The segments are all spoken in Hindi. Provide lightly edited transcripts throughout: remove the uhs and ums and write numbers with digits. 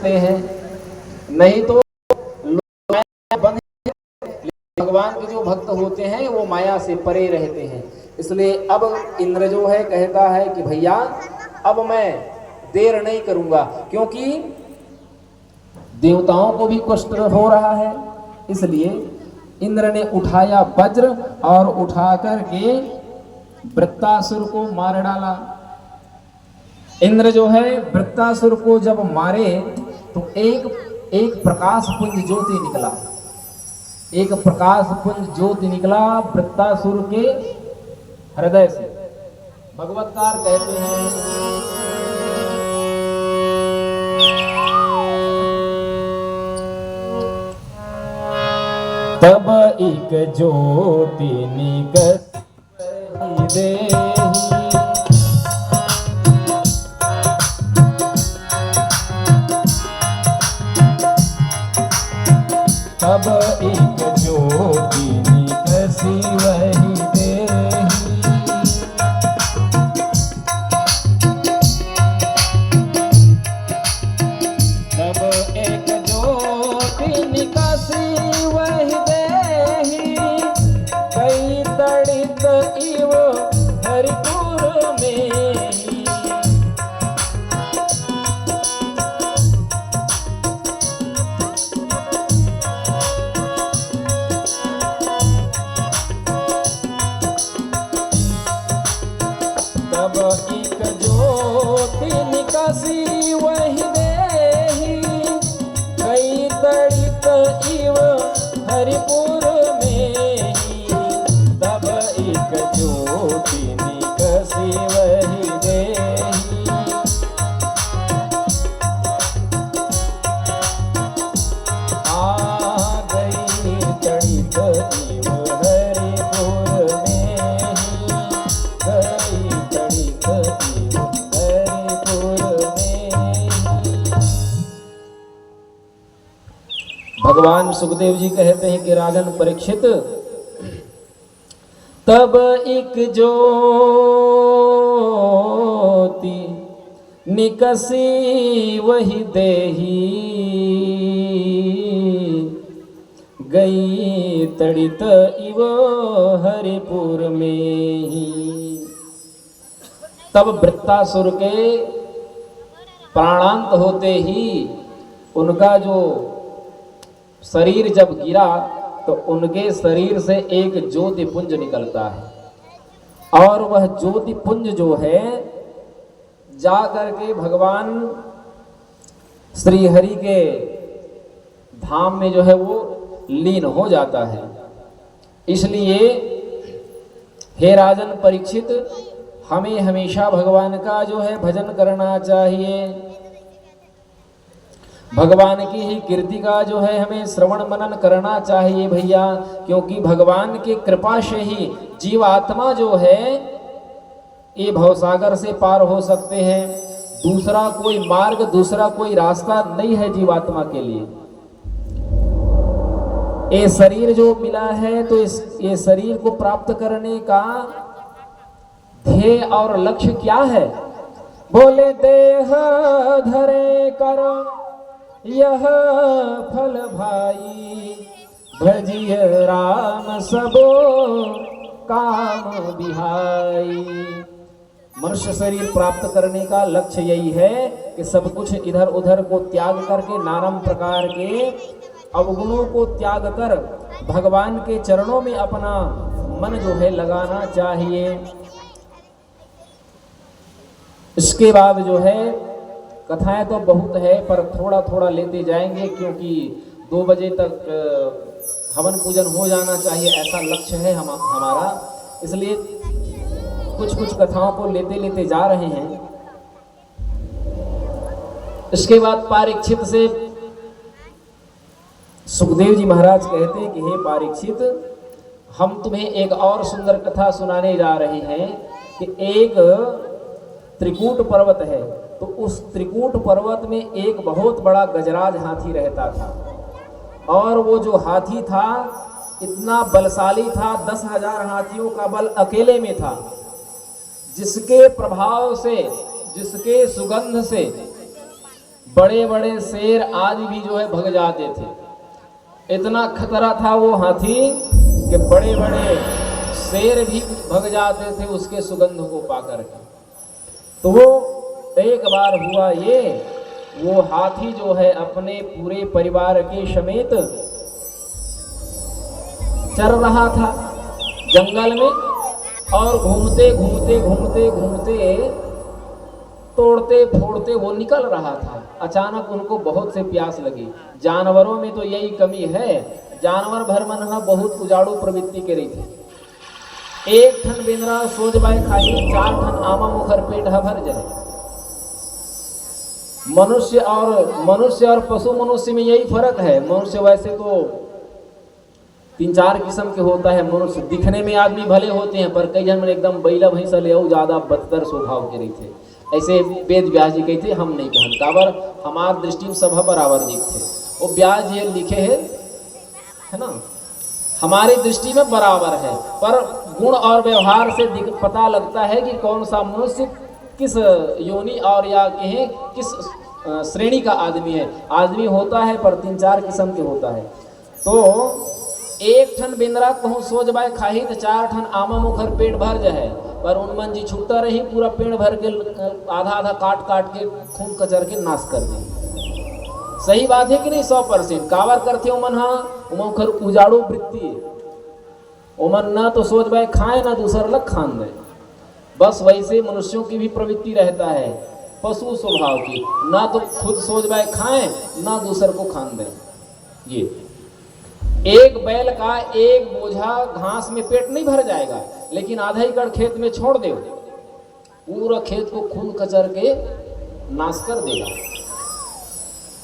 सकते हैं, नहीं तो लोग बंद। भगवान के जो भक्त होते हैं वो माया से परे रहते हैं। इसलिए अब इंद्र जो है कहता है कि भैया अब मैं देर नहीं करूंगा, क्योंकि देवताओं को भी कष्ट हो रहा है। इसलिए इंद्र ने उठाया वज्र और उठा करके वृत्तासुर को मार डाला। इंद्र जो है वृत्तासुर को जब मारे तो एक प्रकाश पुंज ज्योति निकला, एक प्रकाश पुंज ज्योति निकला वृत्तासुर के हृदय से। भगवतकार कहते हैं तब एक ज्योति निकट देहि, तब एक ज्योति निकसी वही देहि, तब एक ज्योति निकसी वही देहि, कई तड़ित इव हरिपुर में। तब एक ज्योति निकसी वही देहि, कई तड़ित इव हरिपुर में। तब एक ज्योति निकसी वही देहि, आ गई तड़ित इव हरिपुर में, गई तड़ित इव हरिपुर में। भगवान सुखदेव जी कहते हैं कि राजन परीक्षित, तब एक ज्योति निकसी वही देहि, गई तड़ित इव हरिपुर में ही। तब वृत्तासुर के प्राणांत होते ही उनका जो शरीर जब गिरा तो उनके शरीर से एक ज्योति पुंज निकलता है, और वह ज्योति पुंज जो है जा करके भगवान श्री हरि के धाम में जो है वो लीन हो जाता है। इसलिए हे राजन परीक्षित, हमें हमेशा भगवान का जो है भजन करना चाहिए, भगवान की ही कीर्ति का जो है हमें श्रवण मनन करना चाहिए भैया, क्योंकि भगवान की कृपा से ही जीवात्मा जो है ये भवसागर से पार हो सकते हैं। दूसरा कोई मार्ग, दूसरा कोई रास्ता नहीं है जीवात्मा के लिए। ये शरीर जो मिला है तो ये शरीर को प्राप्त करने का ध्येय और लक्ष्य क्या है? बोले देह धरे कर यह फल भाई, भजिय राम सबो काम बिहाई। मनुष्य शरीर प्राप्त करने का लक्ष्य यही है कि सब कुछ इधर उधर को त्याग करके, नाना प्रकार के अवगुणों को त्याग कर भगवान के चरणों में अपना मन जो है लगाना चाहिए। इसके बाद जो है कथाएं तो बहुत है पर थोड़ा थोड़ा लेते जाएंगे, क्योंकि 2 बजे तक हवन पूजन हो जाना चाहिए, ऐसा लक्ष्य है हमारा। इसलिए कुछ कुछ कथाओं को लेते लेते जा रहे हैं। इसके बाद परीक्षित से सुखदेव जी महाराज कहते हैं कि हे परीक्षित, हम तुम्हें एक और सुंदर कथा सुनाने जा रहे हैं कि एक त्रिकूट पर्वत है, तो उस त्रिकूट पर्वत में एक बहुत बड़ा गजराज हाथी रहता था, और वो जो हाथी था इतना बलशाली था, 10,000 हाथियों का बल अकेले में था, जिसके प्रभाव से, जिसके सुगंध से बड़े बड़े शेर आज भी जो है भग जाते थे। इतना खतरा था वो हाथी कि बड़े बड़े शेर भी भग जाते थे उसके सुगंध को पाकर के। तो वो एक बार हुआ ये, वो हाथी जो है अपने पूरे परिवार के समेत चल रहा था जंगल में, और घूमते घूमते घूमते घूमते तोड़ते फोड़ते वो निकल रहा था। अचानक उनको बहुत से प्यास लगी। जानवरों में तो यही कमी है, जानवर भर मन बहुत उजाड़ू प्रवृत्ति के रही थी। एक ठन बिंद्रा सोच बाय खाई, 4 ठन आमा मुखर पेट भर जाए। मनुष्य और पशु मनुष्य में यही फर्क है। मनुष्य वैसे तो 3-4 किस्म के होता है। मनुष्य दिखने में आदमी भले होते हैं, पर कई जन एकदम बैला भैंसा ले ज्यादा बदतर स्वभाव के रही थे। ऐसे वेद व्यास जी कहते हम नहीं कहन काबर हमार दृष्टि में सभा बराबर दिखते। वो व्यास जी लिखे है ना, हमारी दृष्टि में बराबर है, पर गुण और व्यवहार से पता लगता है कि कौन सा मनुष्य किस योनि और या कहें किस श्रेणी का आदमी है। आदमी होता है पर 3-4 किस्म के होता है। तो एक ठन बिंद्रा कहूँ सोच बाय खाही तो 4 ठन आमा मुखर पेट भर जाए, पर उन मन जी छूटा रही पूरा पेड़ भर के आधा आधा काट काट के खून कचर के नाश कर दे। सही बात है कि नहीं? 100% कावर करते उमन उमन उजाड़ू वृत्ति, उमन ना तो सोच बाय खाए ना दूसर लग खान दे। बस वैसे मनुष्यों की भी प्रवृत्ति रहता है पशु स्वभाव की, ना तो खुद सोच बाय खाएं ना दूसर को खान दे। ये एक बैल का एक बोझा घास में पेट नहीं भर जाएगा, लेकिन आधा एकड़ खेत में छोड़ दे पूरा खेत को खून कचर के नाश कर देगा।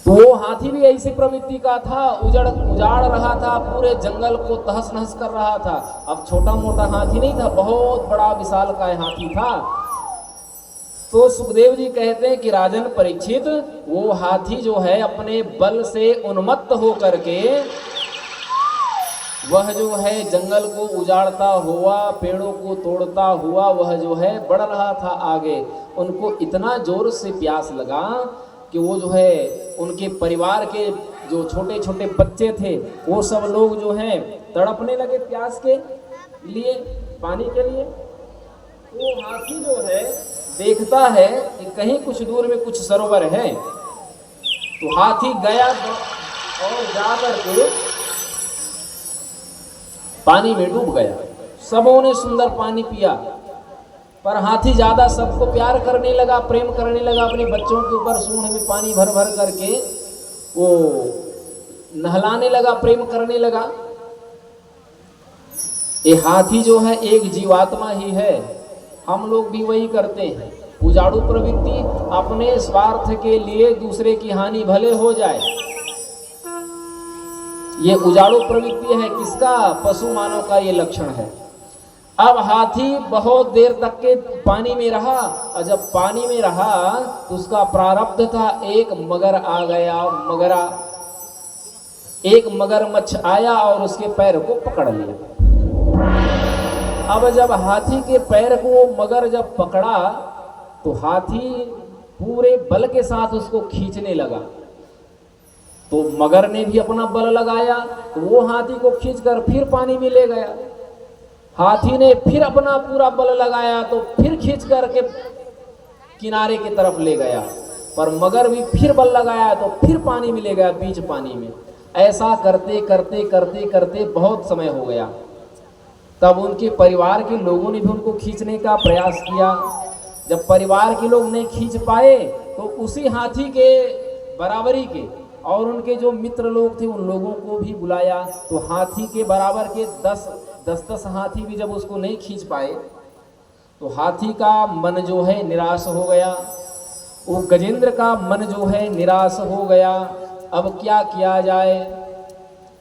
तो वो हाथी भी ऐसी प्रवृत्ति का था, उजाड़ रहा था, पूरे जंगल को तहस नहस कर रहा था। अब छोटा मोटा हाथी नहीं था, बहुत बड़ा विशालकाय हाथी था। तो सुखदेव जी कहते हैं कि राजन परीक्षित, वो हाथी जो है अपने बल से उन्मत्त होकर के वह जो है जंगल को उजाड़ता हुआ, पेड़ों को तोड़ता हुआ वह जो है बढ़ रहा था आगे। उनको इतना जोर से प्यास लगा कि वो जो है उनके परिवार के जो छोटे छोटे बच्चे थे वो सब लोग जो हैं तड़पने लगे प्यास के लिए, पानी के लिए। वो हाथी जो है देखता है कि कहीं कुछ दूर में कुछ सरोवर है, तो हाथी गया और जाकर के पानी में डूब गया। सबों ने सुंदर पानी पिया, पर हाथी ज्यादा सबको प्यार करने लगा, प्रेम करने लगा। अपने बच्चों के ऊपर सूंड में पानी भर भर करके वो नहलाने लगा, प्रेम करने लगा। ये हाथी जो है एक जीवात्मा ही है। हम लोग भी वही करते हैं, उजाड़ू प्रवृत्ति, अपने स्वार्थ के लिए दूसरे की हानि भले हो जाए। ये उजाड़ू प्रवृत्ति है किसका? पशु मानव का ये लक्षण है। अब हाथी बहुत देर तक के पानी में रहा, और जब पानी में रहा तो उसका प्रारब्ध था, एक मगर आ गया, एक मगरमच्छ आया और उसके पैर को पकड़ लिया। अब जब हाथी के पैर को वो मगर जब पकड़ा तो हाथी पूरे बल के साथ उसको खींचने लगा। तो मगर ने भी अपना बल लगाया, तो वो हाथी को खींचकर फिर पानी में ले गया। हाथी ने फिर अपना पूरा बल लगाया तो फिर खींच करके किनारे की तरफ ले गया, पर मगर भी फिर बल लगाया तो फिर पानी में ले गया, बीच पानी में। ऐसा करते करते करते करते बहुत समय हो गया। तब उनके परिवार के लोगों ने भी उनको खींचने का प्रयास किया। जब परिवार के लोग नहीं खींच पाए तो उसी हाथी के बराबरी के और उनके जो मित्र लोग थे उन लोगों को भी बुलाया। तो हाथी के बराबर के 10 हाथी भी जब उसको नहीं खींच पाए तो हाथी का मन जो है निराश हो गया। वो गजेंद्र का मन जो है निराश हो गया। अब क्या किया जाए?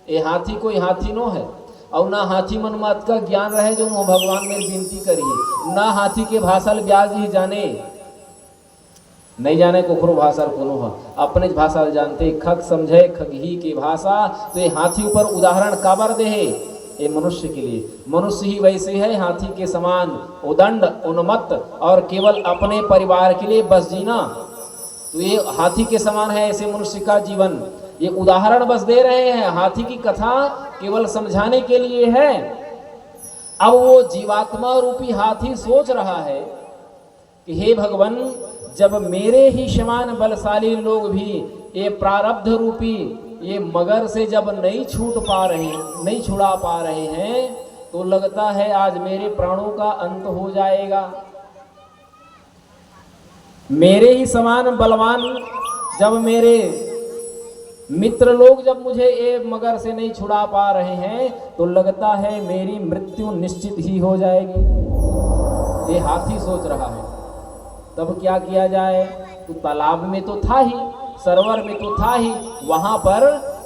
ये हाथी कोई हाथी नो है, और ना हाथी मन मत का ज्ञान रहे जो भगवान में विनती करिए। ना हाथी के भाषा ब्याज ही जाने, नहीं जाने कोखरो भाषा कोनो है, अपने भाषा जानते। खग समझे खग ही की भाषा। तो ये हाथी ऊपर उदाहरण काबर दे है ये मनुष्य के लिए। मनुष्य ही वैसे है, हाथी के समान उदंड, उन्मत्त और केवल अपने परिवार के लिए बस जीना। तो ये हाथी के समान है ऐसे मनुष्य का जीवन। ये उदाहरण बस दे रहे हैं, हाथी की कथा केवल समझाने के लिए है। अब वो जीवात्मा रूपी हाथी सोच रहा है कि हे भगवान, जब मेरे ही समान बलशाली लोग भी ये प्रारब्ध रूपी ये मगर से जब नहीं छुड़ा पा रहे हैं, तो लगता है आज मेरे प्राणों का अंत हो जाएगा। मेरे ही समान बलवान जब मेरे मित्र लोग जब मुझे ये मगर से नहीं छुड़ा पा रहे हैं, तो लगता है मेरी मृत्यु निश्चित ही हो जाएगी। ये हाथी सोच रहा है। तब क्या किया जाए? तो तालाब में तो था ही, सरोवर में तो था ही, वहां पर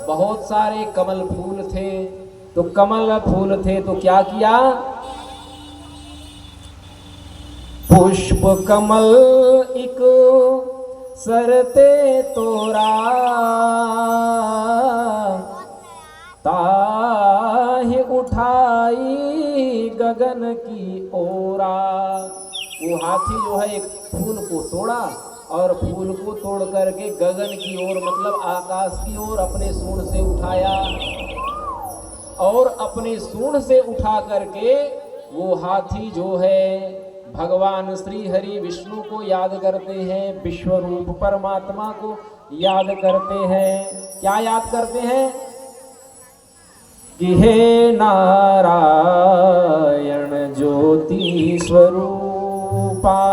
बहुत सारे कमल फूल थे। तो कमल फूल थे तो क्या किया? पुष्प कमल एक सरते तोरा, ताहि उठाई गगन की ओरा। वो हाथी जो है एक फूल को तोड़ा और फूल को तोड़ करके गगन की ओर मतलब आकाश की ओर अपने सूंड से उठाया, और अपने सूंड से उठा करके वो हाथी जो है भगवान श्री हरि विष्णु को याद करते हैं, विश्व रूप परमात्मा को याद करते हैं। क्या याद करते हैं? कि हे नारायण ज्योति स्वरूपा,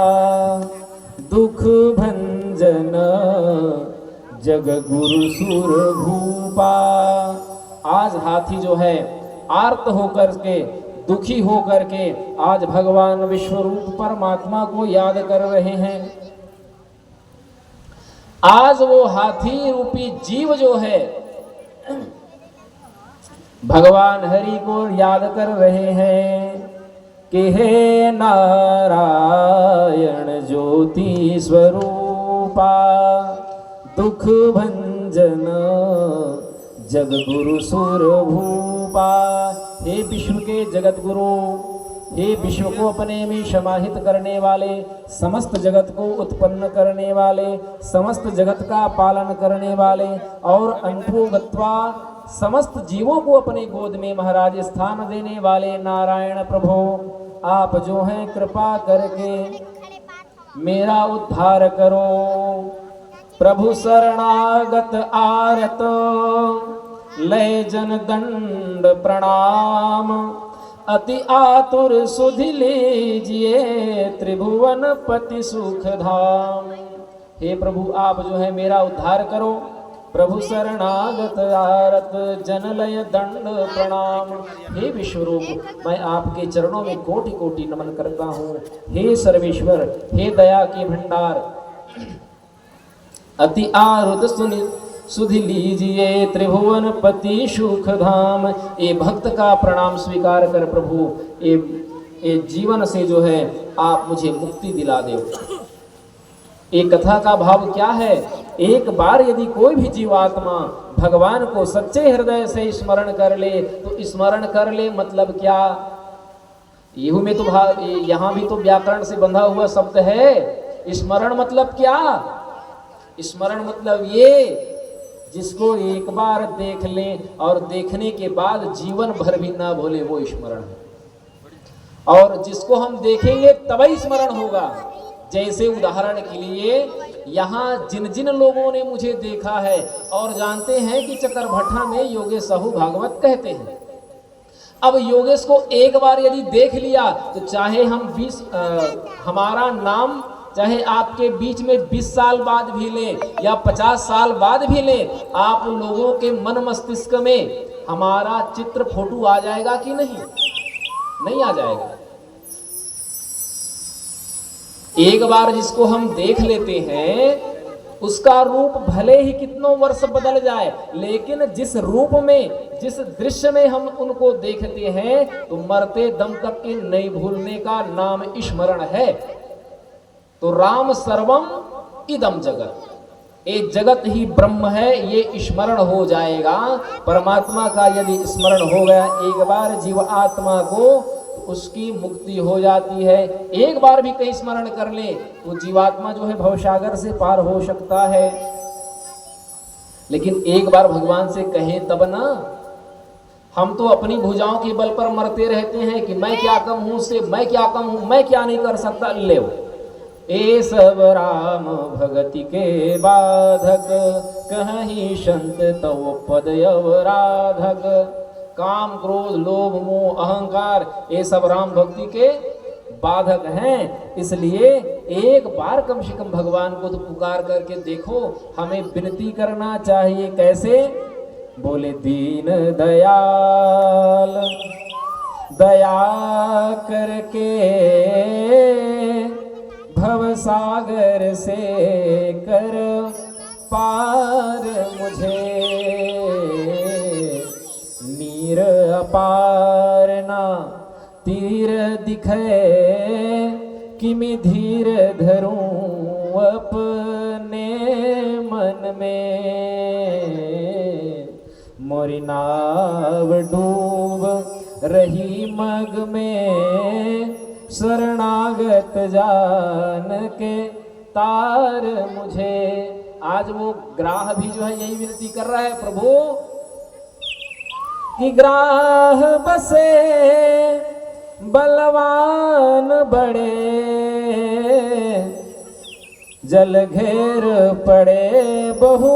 दुख भंजन जग गुरु सुर भूपा। आज हाथी जो है आर्त होकर के, दुखी होकर के आज भगवान विश्वरूप परमात्मा को याद कर रहे हैं। आज वो हाथी रूपी जीव जो है भगवान हरि को याद कर रहे हैं कि हे नारायण ज्योति स्वरूपा, दुख भंजन जग गुरु सुर भूपा। हे विश्व के जगत गुरु, हे विश्व को अपने में समाहित करने वाले, समस्त जगत को उत्पन्न करने वाले, समस्त जगत का पालन करने वाले और अंतोगत्वा समस्त जीवों को अपने गोद में महाराज स्थान देने वाले नारायण प्रभु, आप जो हैं कृपा करके मेरा उद्धार करो। प्रभु शरणागत आरत लय जन दंड प्रणाम, अति आतुर सुधि लीजिए त्रिभुवन पति सुख धाम। हे प्रभु, आप जो है मेरा उद्धार करो। प्रभु शरणागत आरत जनलय दंड प्रणाम। हे विश्वरूप, मैं आपके चरणों में कोटि कोटि नमन करता हूँ। हे सर्वेश्वर, हे दया के भंडार, अति आरुद सुधि लीजिए त्रिभुवन पति सुख धाम। ये भक्त का प्रणाम स्वीकार कर प्रभु, ये जीवन से जो है आप मुझे मुक्ति दिला दो। एक कथा का भाव क्या है? एक बार यदि कोई भी जीवात्मा भगवान को सच्चे हृदय से स्मरण कर ले, तो स्मरण कर ले मतलब क्या? यहू में तो यहाँ भी तो व्याकरण से बंधा हुआ शब्द है। स्मरण मतलब क्या? स्मरण मतलब ये जिसको एक बार देख लें और देखने के बाद जीवन भर भी ना भूले, वो स्मरण है। और जिसको हम देखेंगे तभी स्मरण होगा। जैसे उदाहरण के लिए यहाँ जिन जिन लोगों ने मुझे देखा है और जानते हैं कि चकरभट्टा में योगेश साहू भागवत कहते हैं। अब योगेश को एक बार यदि देख लिया तो चाहे हम हमारा नाम चाहे आपके बीच में 20 साल बाद भी ले या 50 साल बाद भी ले, आप लोगों के मन मस्तिष्क में हमारा चित्र फोटो आ जाएगा कि नहीं? नहीं आ जाएगा। एक बार जिसको हम देख लेते हैं उसका रूप भले ही कितनों वर्ष बदल जाए, लेकिन जिस रूप में, जिस दृश्य में हम उनको देखते हैं तो मरते दम तक के नहीं भूलने का नाम स्मरण है। तो राम सर्वम इदम जगत, ये जगत ही ब्रह्म है, ये स्मरण हो जाएगा। परमात्मा का यदि स्मरण हो गया एक बार जीव आत्मा को, उसकी मुक्ति हो जाती है। एक बार भी कहीं स्मरण कर ले तो जीवात्मा जो है भवसागर से पार हो सकता है। लेकिन एक बार भगवान से कहें तब ना। हम तो अपनी भुजाओं के बल पर मरते रहते हैं कि मैं क्या कम हूं, से मैं क्या कम हूं, मैं क्या नहीं कर सकता। ले ए सब राम भगति के बाधक, कहीं संत तव पद अवराधक। काम क्रोध लोभ मोह अहंकार ये सब राम भक्ति के बाधक हैं। इसलिए एक बार कम से कम भगवान को तो पुकार करके देखो। हमें विनती करना चाहिए। कैसे? बोले दीन दयाल दया करके भवसागर से कर पार मुझे। नीर अपार ना तीर दिखे, कि मैं धीर धरूं अपने मन में। मोरी नाव डूब रही मग में, शरणागत जान के तार मुझे। आज वो ग्राह भी जो है यही विनती कर रहा है, प्रभु कि ग्राह बसे बलवान बड़े, जल घेर पड़े बहु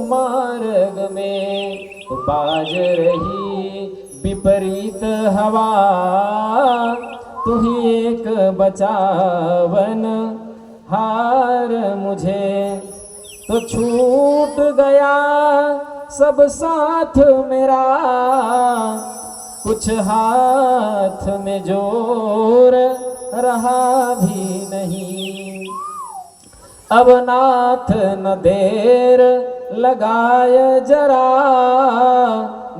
मार्ग में। बाज रही विपरीत हवा, तू ही एक बचावन हार मुझे। तो छूट गया सब साथ मेरा, कुछ हाथ में जोर रहा भी नहीं। अब नाथ न देर लगाय जरा,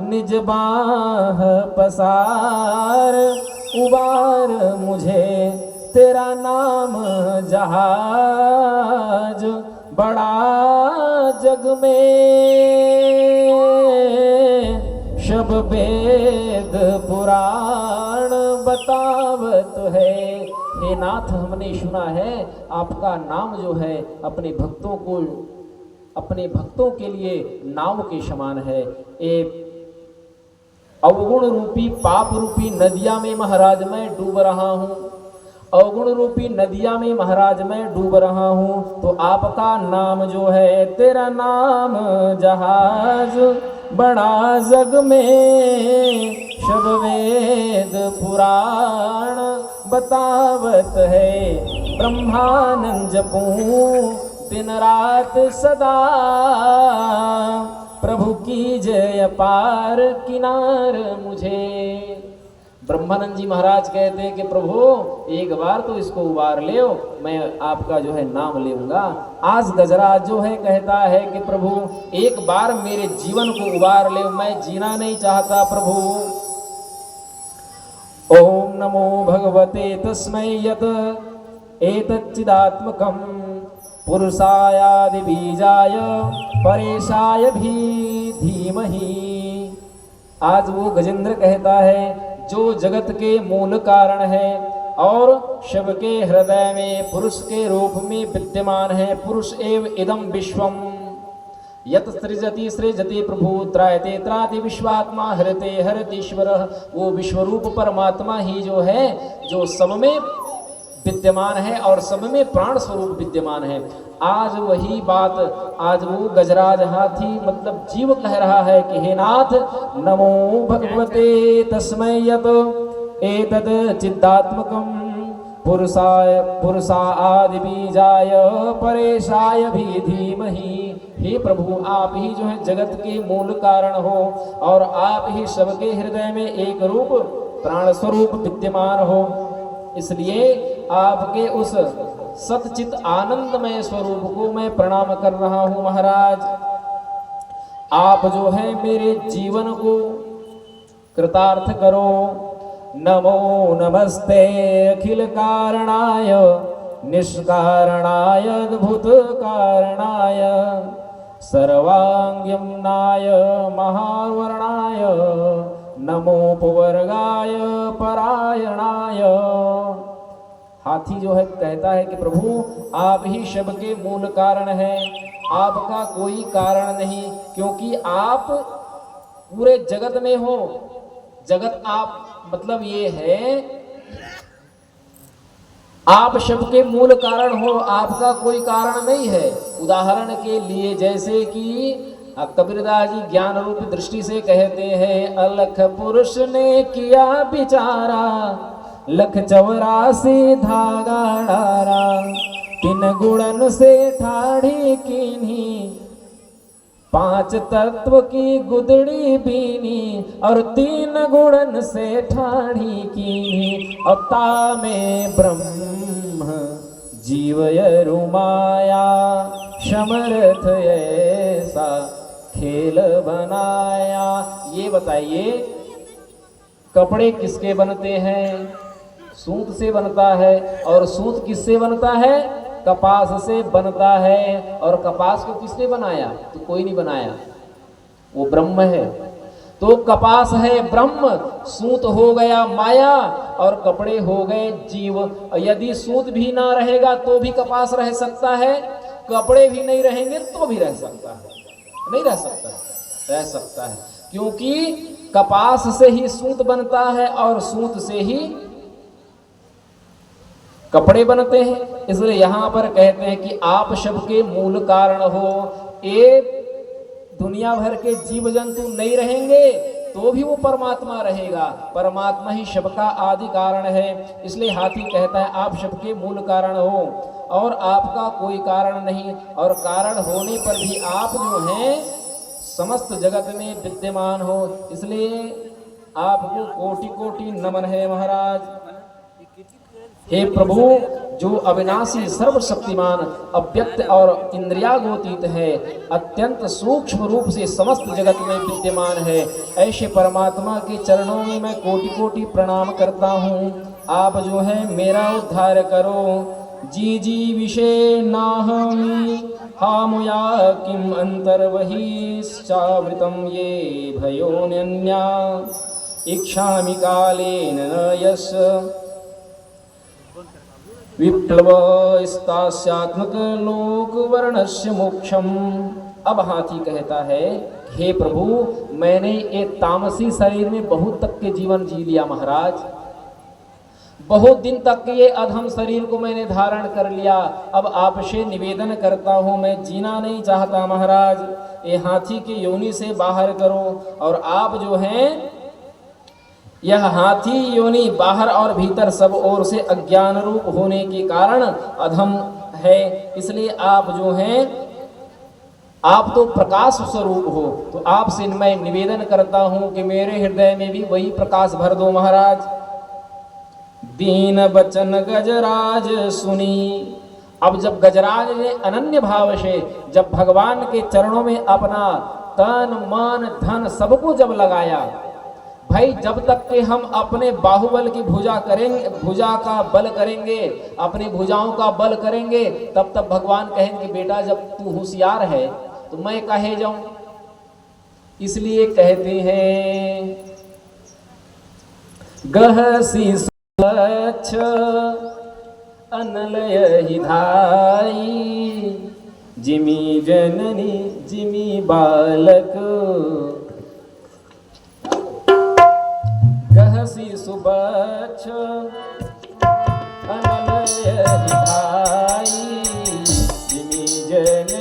निज बाह पसार उबार मुझे। तेरा नाम जहाज बड़ा जग में, शब वेद पुराण बतावत है। हे नाथ, हमने सुना है आपका नाम जो है अपने भक्तों के लिए नाव के समान है। ए अवगुण रूपी पाप रूपी नदिया में महाराज मैं डूब रहा हूँ। अवगुण रूपी नदिया में महाराज मैं डूब रहा हूँ। तो आपका नाम जो है, तेरा नाम जहाज बड़ा जग में, शब वेद पुराण बतावत है। ब्रह्मानंद जपूं दिन रात सदा, प्रभु की जय पार किनार मुझे। ब्रह्मानंद जी महाराज कहते हैं कि प्रभु एक बार तो इसको उबार ले, मैं आपका जो है नाम लेऊंगा। आज गजराज जो है कहता है कि प्रभु एक बार मेरे जीवन को उबार ले, मैं जीना नहीं चाहता प्रभु। ओम नमो भगवते तस्मै यत एतच्चिदात्मकं पुरुषायादि बीजाय परेशाय भी धीमहि। आज वो गजेंद्र कहता है जो जगत के मूल कारण है और शिव के हृदय में पुरुष के रूप में विद्यमान है। पुरुष एव इदम विश्वम यत सृजति सृजति प्रभु त्रायते त्राति विश्वात्मा हरते हरतीश्वर। वो विश्वरूप परमात्मा ही जो है, जो सब में विद्यमान है और सब में प्राण स्वरूप विद्यमान है। आज वही बात आज वो गजराज हाथी मतलब जीव कह रहा है कि हे नाथ, नमो भगवते तस्मै यत एतद चिदात्मकं पुरुषा आदि बीजाय परेशाय भी धीमहि। हे प्रभु, आप ही जो है जगत के मूल कारण हो और आप ही सबके हृदय में एक रूप प्राण स्वरूप विद्यमान हो। इसलिए आपके उस सतचित आनंदमय स्वरूप को मैं प्रणाम कर रहा हूं महाराज। आप जो है मेरे जीवन को कृतार्थ करो। नमो नमस्ते अखिल कारणाय निष्कारणाय अद्भुत कारणाय सर्वांगीम्नाय महावर्णाय नमोपवर्गाय परायणाय। हाथी जो है कहता है कि प्रभु आप ही सबके मूल कारण हैं, आपका कोई कारण नहीं, क्योंकि आप पूरे जगत में हो। जगत आप मतलब ये है आप सबके मूल कारण हो, आपका कोई कारण नहीं है। उदाहरण के लिए जैसे कि कबीरदास जी ज्ञान रूप दृष्टि से कहते हैं, अलख पुरुष ने किया बिचारा, लख 84 धागा डारा, 3 गुणन से ठाढ़ी कीन्ही, 5 तत्व की गुदड़ी बीनी, और 3 गुणन से ठाढ़ी कीन्ही, अवता में ब्रह्म जीवयरु माया, समर्थ ऐसा खेल बनाया। ये बताइए कपड़े किसके बनते हैं? सूत से बनता है। और सूत किससे बनता है? कपास से बनता है। और कपास को किसने बनाया? तो कोई नहीं बनाया, वो ब्रह्म है। तो कपास है ब्रह्म, सूत हो गया माया, और कपड़े हो गए जीव। यदि सूत भी ना रहेगा तो भी कपास रह सकता है, कपड़े भी नहीं रहेंगे तो भी रह सकता है। नहीं रह सकता है? रह सकता है, क्योंकि कपास से ही सूत बनता है और सूत से ही कपड़े बनते हैं। इसलिए यहां पर कहते हैं कि आप सबके मूल कारण हो। एक दुनिया भर के जीव जंतु नहीं रहेंगे तो भी वो परमात्मा रहेगा। परमात्मा ही सबका आदि कारण है। इसलिए हाथी कहता है आप सबके मूल कारण हो और आपका कोई कारण नहीं, और कारण होने पर भी आप जो हैं समस्त जगत में विद्यमान हो। इसलिए आपको कोटि कोटि नमन है महाराज। हे प्रभु, जो अविनाशी सर्वशक्तिमान अव्यक्त और इंद्रियागोतीत है, अत्यंत सूक्ष्म रूप से समस्त जगत में विद्यमान है, ऐसे परमात्मा के चरणों में मैं कोटि कोटि प्रणाम करता हूँ। आप जो है मेरा उद्धार करो। जी जी विषे नाहमी हामुया किम अंतर्वहिश्चावृतं ये भयोन्यन्या, इच्छामि कालेन न यश विप्लव स्तास्यात्मक लोक वर्णस्य मोक्षम। अब हाथी कहता है, हे प्रभु, मैंने ये तामसी शरीर में बहुत तक के जीवन जी लिया महाराज। बहुत दिन तक ये अधम शरीर को मैंने धारण कर लिया। अब आपसे निवेदन करता हूँ, मैं जीना नहीं चाहता महाराज, ये हाथी की योनि से बाहर करो। और आप जो हैं यह हाथी योनि बाहर और भीतर सब ओर से अज्ञान रूप होने के कारण अधम है। इसलिए आप जो हैं आप तो प्रकाश स्वरूप हो, तो आपसे मैं निवेदन करता हूं कि मेरे हृदय में भी वही प्रकाश भर दो महाराज। दीन बचन गजराज सुनी। अब जब गजराज ने अनन्य भाव से जब भगवान के चरणों में अपना तन मन धन सबको जब लगाया, भाई जब तक कि हम अपने बाहुबल की भुजा करेंगे, भुजा का बल करेंगे, अपनी भुजाओं का बल करेंगे, तब तक भगवान कहेंगे बेटा जब तू होशियार है तो मैं कहे जाऊं। इसलिए कहते हैं गहसी स्वच्छ अनलय हिधाई, जिमी जननी जिमी बालक, गहसी सुबच्छ अनलय हिधाई, जिमी जननी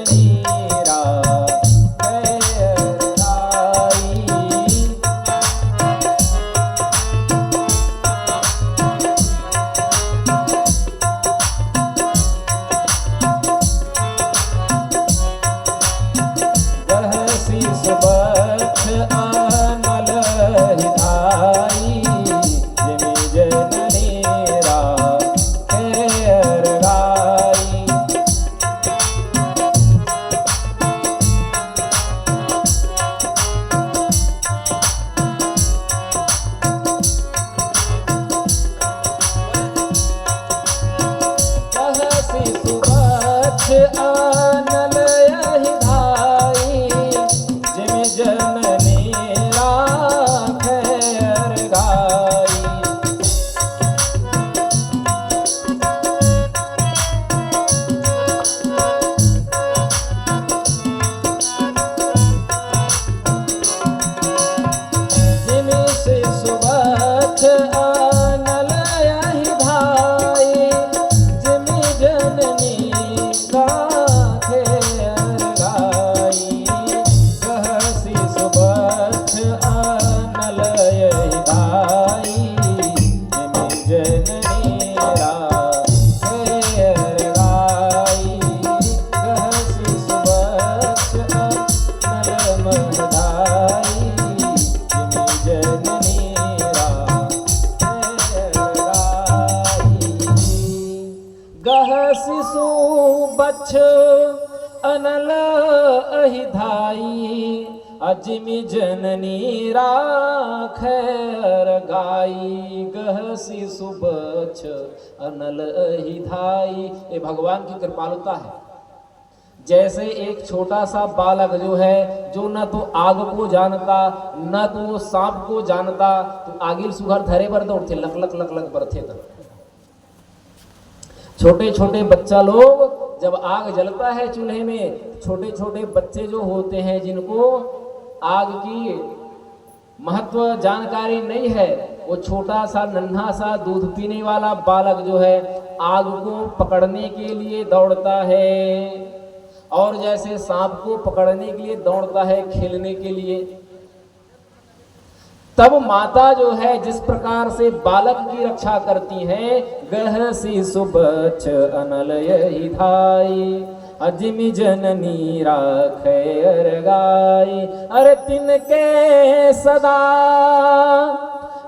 अजिमि जननी राखैर गाई, गहसी सुबछ अनल ही धाई। ये भगवान की कृपालुता है। जैसे एक छोटा सा बालक जो है, जो न तो आग को जानता न तो सांप को जानता, तो आगिल सुघर धरे बर दौड़ते, लक लक लक लक बरथे तक। छोटे छोटे बच्चा लोग जब आग जलता है चूल्हे में, छोटे छोटे बच्चे जो होते हैं जिनको आग की महत्व जानकारी नहीं है, वो छोटा सा नन्हा सा दूध पीने वाला बालक जो है आग को पकड़ने के लिए दौड़ता है, और जैसे सांप को पकड़ने के लिए दौड़ता है खेलने के लिए। तब माता जो है जिस प्रकार से बालक की रक्षा करती है, गहसी सुबछ अनल ही धाई, अजिमि जननी राखैर गाई। अरे तिनके सदा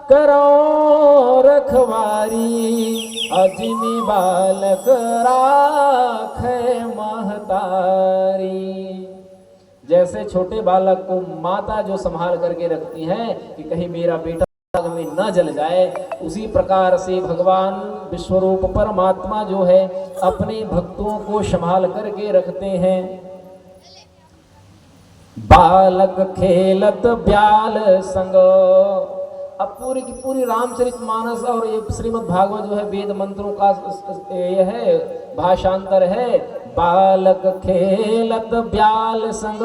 करो रखवारी, अजिमि बालक राखे महतारी। जैसे छोटे बालक को माता जो संभाल करके रखती है कि कहीं मेरा बेटा आग में न जल जाए, उसी प्रकार से भगवान विश्वरूप परमात्मा जो है अपने भक्तों को संभाल करके रखते हैं। बालक खेलत ब्याल संग। अब पूरी की पूरी रामचरितमानस और ये श्रीमद् भागवत जो है वेद मंत्रों का ये है भाषांतर है। बालक खेलत ब्याल संग,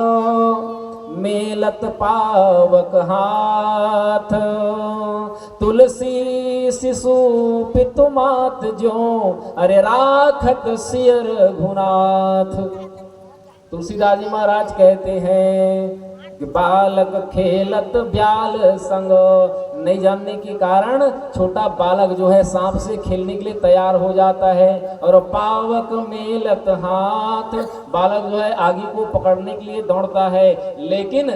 मेलत पावक हाथ, तुलसी शिशु पितु मात जो, अरे राखत सियर घुनाथ। तुलसीदास जी महाराज कहते हैं कि बालक खेलत ब्याल संग, नहीं जानने के कारण छोटा बालक जो है सांप से खेलने के लिए तैयार हो जाता है। और पावक मेलत हाथ, बालक जो है आगे को पकड़ने के लिए दौड़ता है। लेकिन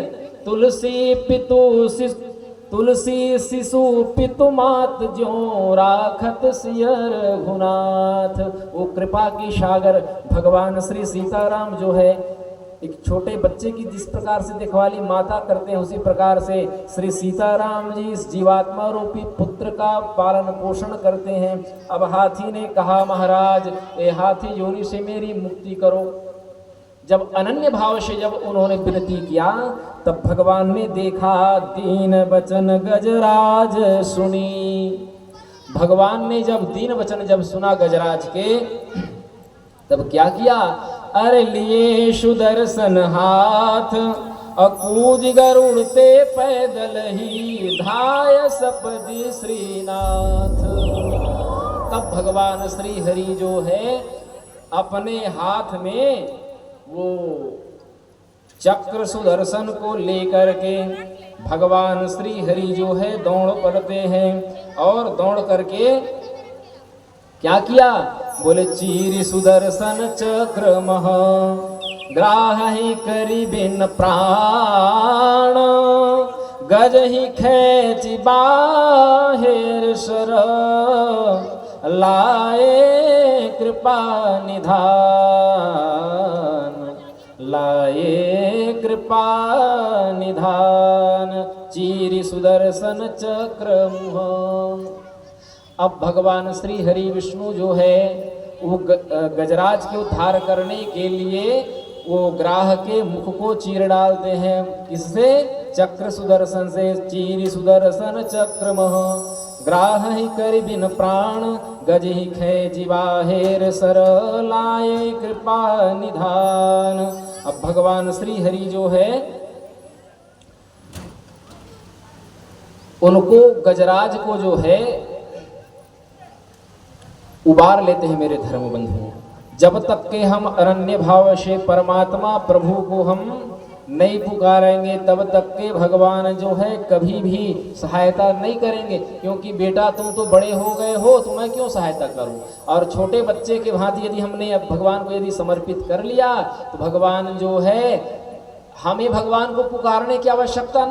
तुलसी शिशु पितु मात जो, राखत सियर घुनाथ। वो कृपा की सागर भगवान श्री सीताराम जो है एक छोटे बच्चे की जिस प्रकार से देखभाली माता करते हैं, उसी प्रकार से श्री सीताराम जी इस जीवात्मा रूपी पुत्र का पालन पोषण करते हैं। अब हाथी ने कहा महाराज ए हाथी योनि से मेरी मुक्ति करो। जब अनन्य भाव से जब उन्होंने विनती किया, तब भगवान ने देखा दीन वचन गजराज सुनी। भगवान ने जब दीन वचन जब सुना गजराज के, तब क्या किया, अरे लिए सुदर्शन हाथ, अकूज गरुड़ते पैदल ही, धाय सपदि श्रीनाथ। तब भगवान श्री हरि जो है अपने हाथ में वो चक्र सुदर्शन को लेकर के भगवान श्री हरि जो है दौड़ पड़ते हैं। और दौड़ करके क्या किया, बोले चीर सुदर्शन चक्र मह, ग्राहि करी बिन प्राण, गज ही खेची बाहेर सर, लाए कृपा निधान, लाए कृपा निधान, चीर सुदर्शन चक्र मुह। अब भगवान श्री हरि विष्णु जो है वो गजराज के उद्धार करने के लिए वो ग्राह के मुख को चीर डालते हैं। किससे, चक्र सुदर्शन से। चीर सुदर्शन चक्र मह, ग्राह ही कर बिन प्राण, गज ही खे जीवाहेर सर, लाए कृपा निधान। अब भगवान श्री हरि जो है उनको गजराज को जो है उबार लेते हैं। मेरे धर्म बंधुओं, जब तक के हम अनन्य भाव से परमात्मा प्रभु को हम नहीं पुकारेंगे, तब तक के भगवान जो है कभी भी सहायता नहीं करेंगे। क्योंकि बेटा तुम तो बड़े हो गए हो, तो मैं क्यों सहायता करूं। और छोटे बच्चे के भांति यदि हमने अब भगवान को यदि समर्पित कर लिया, तो भगवान जो है हमें भगवान को पुकारने की आवश्यकता नहीं।